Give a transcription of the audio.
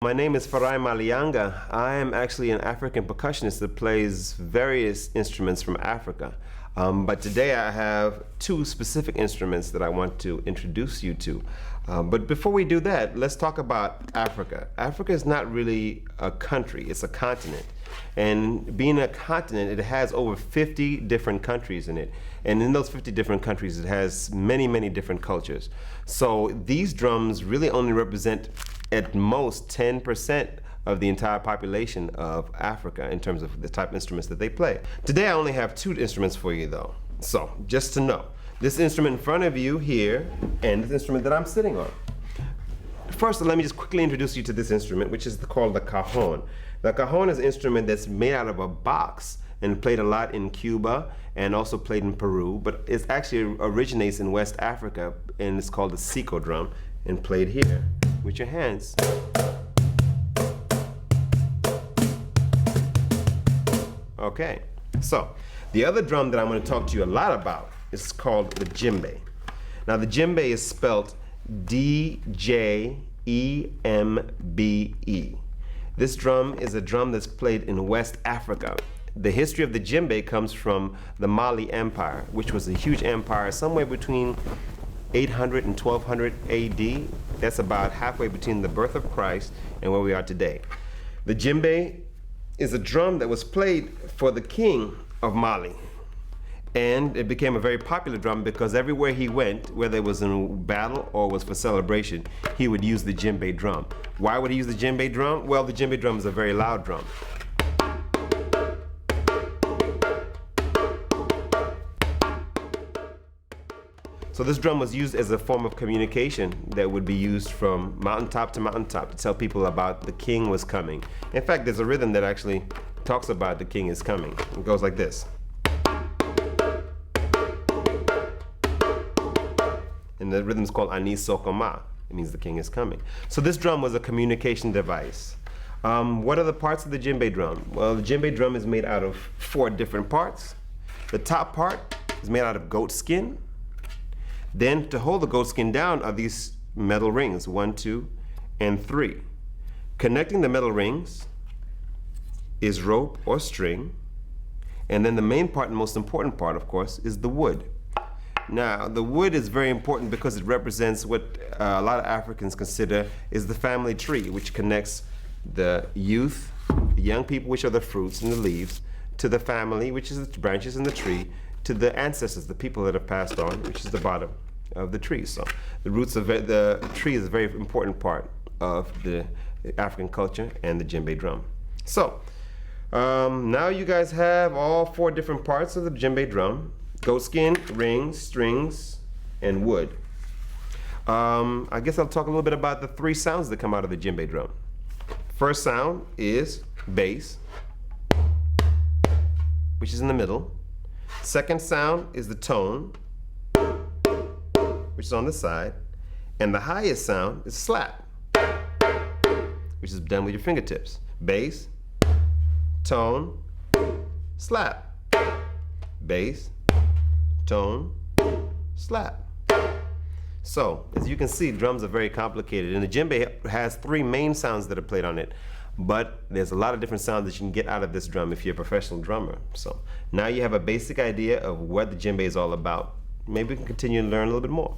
My name is Farai Malianga. I am actually an African percussionist that plays various instruments from Africa. But today I have two specific instruments that I want to introduce you to. But before we do that, let's talk about Africa. Africa is not really a country, it's a continent. And being a continent, it has over 50 different countries in it. And in those 50 different countries, it has many, many different cultures. So these drums really only represent at most 10% of the entire population of Africa in terms of the type of instruments that they play. Today I only have two instruments for you though. So just to know, this instrument in front of you here and this instrument that I'm sitting on. First, let me just quickly introduce you to this instrument, which is called the cajon. The cajon is an instrument that's made out of a box and played a lot in Cuba and also played in Peru, but it actually originates in West Africa and it's called the Siko drum and played here with your hands. Okay, so the other drum that I'm going to talk to you a lot about is called the djembe. Now the djembe is spelled D-J-E-M-B-E. This drum is a drum that's played in West Africa. The history of the djembe comes from the Mali Empire, which was a huge empire somewhere between 800 and 1200 AD. That's about halfway between the birth of Christ and where we are today. The djembe is a drum that was played for the king of Mali. And it became a very popular drum because everywhere he went, whether it was in battle or was for celebration, he would use the djembe drum. Why would he use the djembe drum? Well, the djembe drum is a very loud drum. So this drum was used as a form of communication that would be used from mountaintop to mountaintop to tell people about the king was coming. In fact, there's a rhythm that actually talks about the king is coming. It goes like this. And the rhythm is called Ani Sokoma. It means the king is coming. So this drum was a communication device. What are the parts of the djembe drum? Well, the djembe drum is made out of 4 different parts. The top part is made out of goat skin. Then to hold the goat skin down are these metal rings, 1, 2, and 3. Connecting the metal rings is rope or string. And then the main part and most important part, of course, is the wood. Now, the wood is very important because it represents what a lot of Africans consider is the family tree, which connects the youth, the young people, which are the fruits and the leaves, to the family, which is the branches in the tree, to the ancestors, the people that have passed on, which is the bottom of the tree. So the roots of the tree is a very important part of the African culture and the djembe drum. So now you guys have all 4 different parts of the djembe drum: goat skin, rings, strings, and wood. I guess I'll talk a little bit about the 3 sounds that come out of the djembe drum. First sound is bass, which is in the middle. Second sound is the tone, which is on the side. And the highest sound is slap, which is done with your fingertips. Bass, tone, slap. Bass, tone, slap. So, as you can see, drums are very complicated, and the djembe has 3 main sounds that are played on it, but there's a lot of different sounds that you can get out of this drum if you're a professional drummer. So, now you have a basic idea of what the djembe is all about. Maybe we can continue and learn a little bit more.